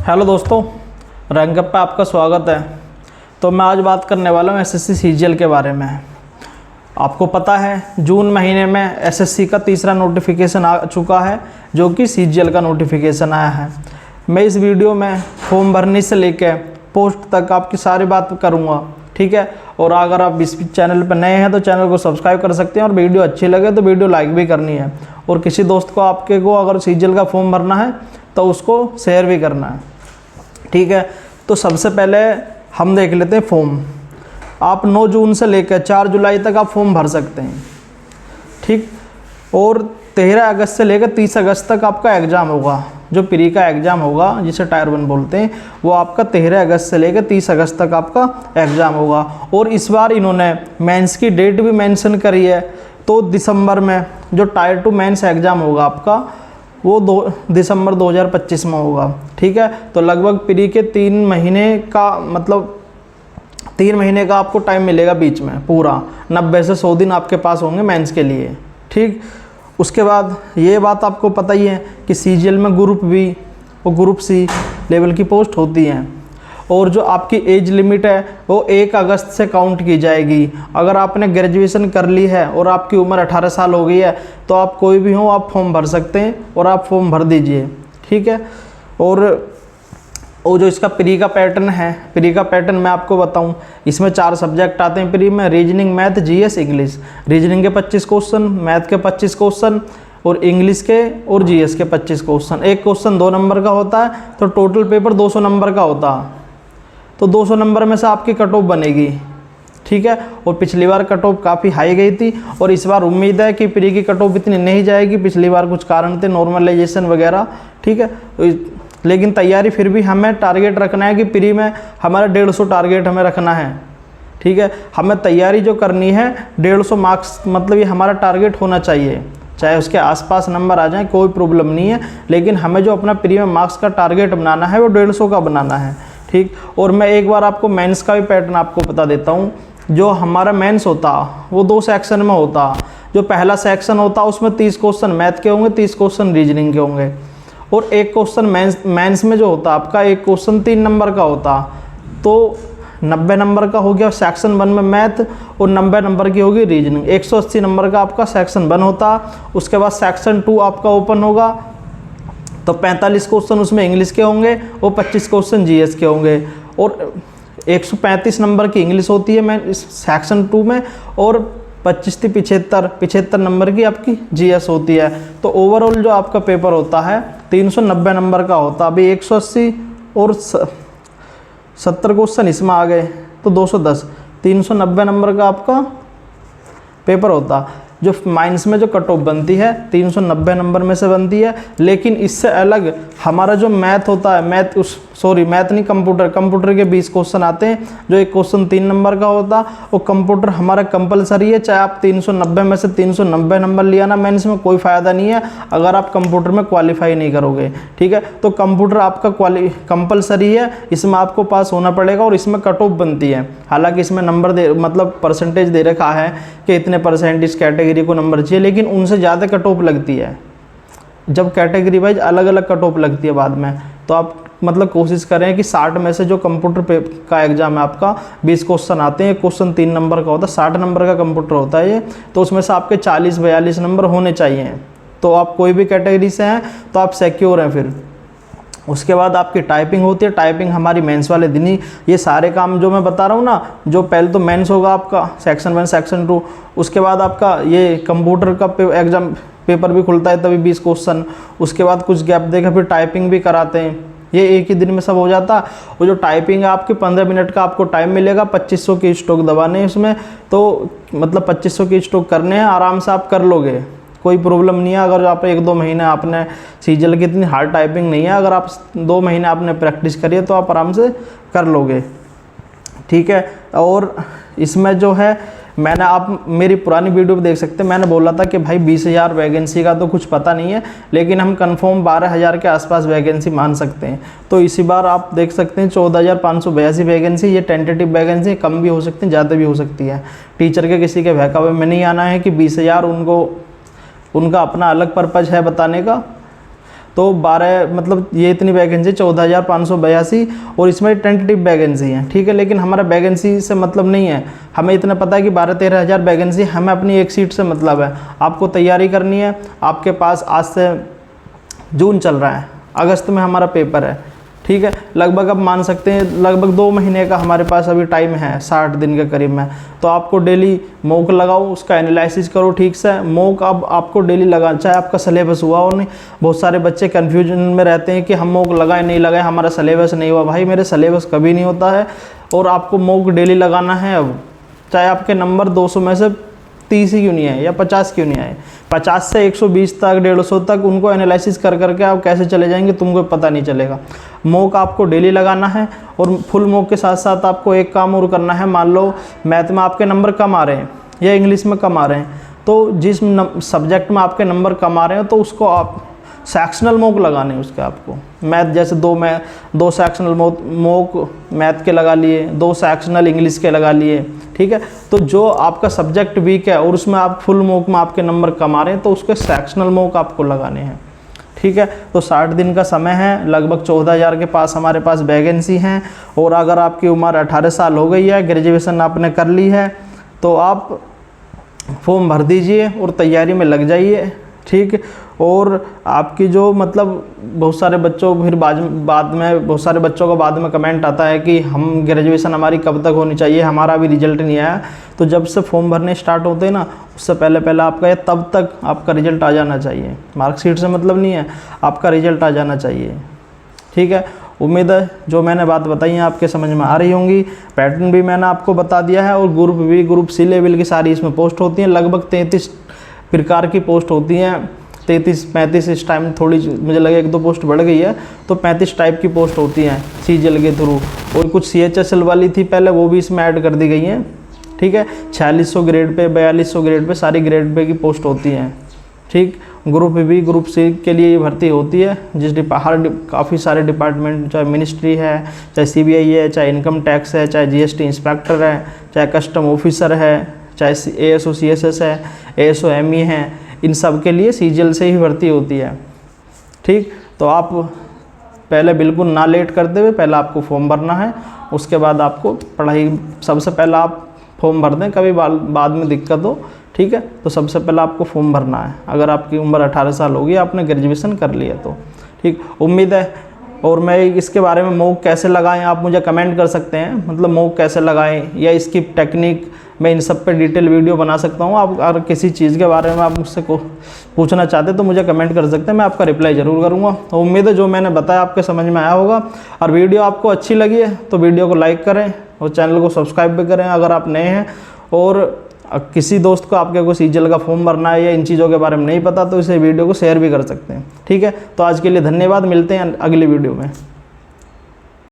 Hello दोस्तों, रैंकअप पे आपका स्वागत है। तो मैं आज बात करने वाला हूँ एसएससी सीजीएल के बारे में। आपको पता है जून महीने में एसएससी का तीसरा नोटिफिकेशन आ चुका है, जो कि सीजीएल का नोटिफिकेशन आया है। मैं इस वीडियो में फॉर्म भरने से लेकर पोस्ट तक आपकी सारी बात करूँगा, ठीक है। और अगर आप इस चैनल पर नए हैं तो चैनल को सब्सक्राइब कर सकते हैं, और वीडियो अच्छी लगे तो वीडियो लाइक भी करनी है। और किसी दोस्त को आपके को अगर सीजीएल का फॉर्म भरना है तो उसको शेयर भी करना है, ठीक है। तो सबसे पहले हम देख लेते हैं फॉर्म। आप 9 जून से लेकर 4 जुलाई तक आप फॉर्म भर सकते हैं, ठीक। और 13 अगस्त से लेकर 30 अगस्त तक आपका एग्ज़ाम होगा। जो प्री का एग्ज़ाम होगा, जिसे टायर 1 बोलते हैं, वो आपका 13 अगस्त से लेकर 30 अगस्त तक आपका एग्ज़ाम होगा। और इस बार इन्होंने मेंस की डेट भी मेंशन करी है। तो दिसंबर में जो टायर 2 मेंस एग्ज़ाम होगा आपका, वो दिसंबर 2025 में होगा, ठीक है। तो लगभग प्री के 3 महीने का, मतलब 3 महीने का आपको टाइम मिलेगा बीच में। पूरा 90 से 100 दिन आपके पास होंगे मेंस के लिए, ठीक। उसके बाद ये बात आपको पता ही है कि सीजीएल में ग्रुप बी और ग्रुप सी लेवल की पोस्ट होती हैं। और जो आपकी एज लिमिट है वो 1 अगस्त से काउंट की जाएगी। अगर आपने ग्रेजुएशन कर ली है और आपकी उम्र 18 साल हो गई है तो आप कोई भी हो, आप फॉर्म भर सकते हैं और आप फॉर्म भर दीजिए, ठीक है। और जो इसका प्री का पैटर्न है, प्री का पैटर्न मैं आपको बताऊं, इसमें 4 सब्जेक्ट आते हैं प्री में: reasoning, math, GS, English. Reasoning के 25 क्वेश्चन, मैथ के 25 क्वेश्चन और इंग्लिश के और जीएस के 25 क्वेश्चन। एक क्वेश्चन 2 नंबर का होता है, तो टोटल पेपर 200 नंबर का होता है। तो 200 नंबर में से आपकी कट ऑफ बनेगी, ठीक है। और पिछली बार कट ऑफ काफ़ी हाई गई थी, और इस बार उम्मीद है कि प्री की कट ऑफ इतनी नहीं जाएगी। पिछली बार कुछ कारण थे, नॉर्मलाइजेशन वगैरह, ठीक है। लेकिन तैयारी फिर भी हमें टारगेट रखना है कि प्री में हमारा 150 टारगेट हमें रखना है, ठीक है। हमें तैयारी जो करनी है 150 मार्क्स, मतलब ये हमारा टारगेट होना चाहिए। चाहे उसके आसपास नंबर आ जाए, कोई प्रॉब्लम नहीं है, लेकिन हमें जो अपना प्री में मार्क्स का टारगेट बनाना है वो 150 का बनाना है, ठीक। और मैं एक बार आपको मेंस का भी पैटर्न आपको बता देता हूँ। जो हमारा मेंस होता वो 2 सेक्शन में होता। जो पहला सेक्शन होता उसमें 30 क्वेश्चन मैथ के होंगे, 30 क्वेश्चन रीजनिंग के होंगे। और एक क्वेश्चन मेंस में जो होता आपका, एक क्वेश्चन 3 नंबर का होता। तो 90 नंबर का हो गया सेक्शन 1 में मैथ, और 90 नंबर की होगी रीजनिंग। 180 नंबर का आपका सेक्शन 1 होता। उसके बाद सेक्शन 2 आपका ओपन होगा, तो 45 क्वेश्चन उसमें इंग्लिश के होंगे और 25 क्वेश्चन जीएस के होंगे। और 135 नंबर की इंग्लिश होती है मैं सेक्शन 2 में, और 25 से 75 नंबर की आपकी जीएस होती है। तो ओवरऑल जो आपका पेपर होता है 390 नंबर का होता। अभी 180 और 70 क्वेश्चन इसमें आ गए तो 210, 390 नंबर का आपका पेपर होता। जो माइंस में जो कट ऑफ बनती है 390 नंबर में से बनती है। लेकिन इससे अलग हमारा जो मैथ होता है, मैथ नहीं, कंप्यूटर के 20 क्वेश्चन आते हैं, जो एक क्वेश्चन 3 नंबर का होता। वो कंप्यूटर हमारा कंपलसरी है, चाहे आप 390 में से 390 नंबर लिया ना मेंस में, कोई फ़ायदा नहीं है अगर आप कंप्यूटर में क्वालिफाई नहीं करोगे, ठीक है। तो कंप्यूटर आपका कंपलसरी है, इसमें आपको पास होना पड़ेगा, और इसमें कट ऑफ बनती है। हालांकि इसमें नंबर मतलब परसेंटेज दे रखा है कि इतने परसेंट इस कैटेगरी को नंबर चाहिए, लेकिन उनसे ज़्यादा कट ऑफ लगती है जब कैटेगरी वाइज अलग अलग कट ऑफ लगती है बाद में। तो आप मतलब कोशिश करें कि 60 में से जो कंप्यूटर का एग्जाम है आपका 20 क्वेश्चन आते हैं, क्वेश्चन 3 नंबर का होता है, 60 नंबर का कंप्यूटर होता है ये, तो उसमें से आपके 40-42 नंबर होने चाहिए। तो आप कोई भी कैटेगरी से हैं तो आप सिक्योर हैं फिर। उसके बाद आपकी टाइपिंग होती है। टाइपिंग हमारी मेंस वाले दिन ही ये सारे काम जो मैं बता रहा हूँ ना, जो पहले तो मेंस होगा आपका सेक्शन 1 सेक्शन 2, उसके बाद आपका ये कंप्यूटर का एग्जाम पेपर भी खुलता है तभी 20 क्वेश्चन, उसके बाद कुछ गैप देकर फिर टाइपिंग भी कराते हैं। ये एक ही दिन में सब हो जाता है। और जो टाइपिंग है आपकी 15 मिनट का आपको टाइम मिलेगा, 2500 की स्ट्रोक दबाने हैं उसमें, तो मतलब 2500 की स्ट्रोक करने हैं, आराम से आप कर लोगे, कोई प्रॉब्लम नहीं है। अगर आप 1-2 महीने आपने सीजीएल की इतनी हार्ड टाइपिंग नहीं है, अगर आप 2 महीने आपने प्रैक्टिस करी है तो आप आराम से कर लोगे, ठीक है। और इसमें जो है मैंने, आप मेरी पुरानी वीडियो भी देख सकते हैं, मैंने बोला था कि भाई 20,000 वैकेंसी का तो कुछ पता नहीं है, लेकिन हम कंफर्म 12,000 के आसपास वैकेंसी मान सकते हैं। तो इसी बार आप देख सकते हैं 14,582 वैकेंसी, ये टेंटेटिव वैकेंसी, कम भी हो सकती है, ज़्यादा भी हो सकती है। टीचर के किसी के बहकावे में नहीं आना है कि 20,000 उनका अपना अलग पर्पज़ है बताने का। तो 12 मतलब ये इतनी वैकेंसी 14,582 और इसमें टेंटेटिव वैकेंसी है, ठीक है। लेकिन हमारा वैकेंसी से मतलब नहीं है, हमें इतना पता है कि 12-13 हज़ार वैकेंसी, हमें अपनी एक सीट से मतलब है। आपको तैयारी करनी है। आपके पास आज से जून चल रहा है, अगस्त में हमारा पेपर है, ठीक है। लगभग अब मान सकते हैं लगभग 2 महीने का हमारे पास अभी टाइम है, 60 दिन के करीब में। तो आपको डेली मॉक लगाओ, उसका एनालिसिस करो ठीक से। मॉक अब आपको डेली लगा, चाहे आपका सिलेबस हुआ हो नहीं। बहुत सारे बच्चे कन्फ्यूजन में रहते हैं कि हम मॉक लगाए नहीं लगाए, हमारा सिलेबस नहीं हुआ। भाई मेरे सिलेबस कभी नहीं होता है, और आपको मॉक डेली लगाना है। अब चाहे आपके नंबर 200 में से 30 ही क्यों नहीं आए या 50 क्यों नहीं आए, 50 से 120 तक 150 तक उनको एनालिसिस कर करके आप कैसे चले जाएंगे तुमको पता नहीं चलेगा। मॉक आपको डेली लगाना है। और फुल मॉक के साथ साथ आपको एक काम और करना है। मान लो मैथ में आपके नंबर कम आ रहे हैं या इंग्लिश में कम आ रहे हैं, तो जिस सब्जेक्ट में आपके नंबर कम आ रहे हैं तो उसको आप सेक्शनल मॉक लगाने हैं उसके। आपको मैथ जैसे दो सेक्शनल मॉक मैथ के लगा लिए, 2 सेक्शनल इंग्लिश के लगा लिए, ठीक है। तो जो आपका सब्जेक्ट वीक है और उसमें आप फुल मॉक में आपके नंबर कम आ रहे हैं तो उसके सेक्शनल मॉक आपको लगाने हैं, ठीक है। तो 60 दिन का समय है, लगभग 14,000 के पास हमारे पास वैकेंसी हैं। और अगर आपकी उम्र 18 साल हो गई है, ग्रेजुएशन आपने कर ली है, तो आप फॉर्म भर दीजिए और तैयारी में लग जाइए, ठीक। और आपकी जो मतलब बहुत सारे बच्चों फिर बाद में बहुत सारे बच्चों का बाद में कमेंट आता है कि हम ग्रेजुएशन हमारी कब तक होनी चाहिए, हमारा अभी रिजल्ट नहीं आया। तो जब से फॉर्म भरने स्टार्ट होते हैं ना, उससे पहले आपका या तब तक आपका रिजल्ट आ जाना चाहिए। मार्कशीट से मतलब नहीं है, आपका रिजल्ट आ जाना चाहिए, ठीक है। उम्मीद है जो मैंने बात बताई है आपके समझ में आ रही होंगी। पैटर्न भी मैंने आपको बता दिया है। और group B group C level की सारी इसमें पोस्ट होती हैं। लगभग 33 प्रकार की पोस्ट होती हैं, 33-35 इस टाइम थोड़ी मुझे लगे 1-2 पोस्ट बढ़ गई है, तो 35 टाइप की पोस्ट होती हैं सीजीएल के थ्रू। और कुछ CHSL वाली थी पहले, वो भी इसमें ऐड कर दी गई हैं, ठीक है। 4600 ग्रेड पे, 4200 ग्रेड पे, सारी ग्रेड पे की पोस्ट होती हैं, ठीक। ग्रुप बी ग्रुप सी के लिए ये भर्ती होती है, काफ़ी सारे डिपार्टमेंट, चाहे मिनिस्ट्री है, चाहे CBI है, चाहे इनकम टैक्स है, चाहे GST इंस्पेक्टर है, चाहे कस्टम ऑफिसर है, चाहे ASO CSS है, ASO ME है, इन सब के लिए सीजीएल से ही भर्ती होती है, ठीक। तो आप पहले बिल्कुल ना लेट करते हुए पहले आपको फॉर्म भरना है। उसके बाद आपको पढ़ाई, सबसे पहले आप फॉर्म भर दें, कभी बाद में दिक्कत हो, ठीक है। तो सबसे पहले आपको फॉर्म भरना है। अगर आपकी उम्र 18 साल होगी, आपने ग्रेजुएशन कर लिया तो, ठीक। उम्मीद है। और मैं इसके बारे में मॉक कैसे लगाएं आप मुझे कमेंट कर सकते हैं, मतलब मॉक कैसे लगाएं या इसकी टेक्निक, मैं इन सब पे डिटेल वीडियो बना सकता हूँ। आप अगर किसी चीज़ के बारे में आप मुझसे पूछना चाहते तो मुझे कमेंट कर सकते हैं, मैं आपका रिप्लाई ज़रूर करूँगा। तो उम्मीद है जो मैंने बताया आपके समझ में आया होगा। और वीडियो आपको अच्छी लगी है तो वीडियो को लाइक करें और चैनल को सब्सक्राइब भी करें अगर आप नए हैं। और किसी दोस्त को आपके को सीजीएल का फॉर्म भरना है या इन चीज़ों के बारे में नहीं पता तो इसे वीडियो को शेयर भी कर सकते हैं, ठीक है। तो आज के लिए धन्यवाद, मिलते हैं अगली वीडियो में।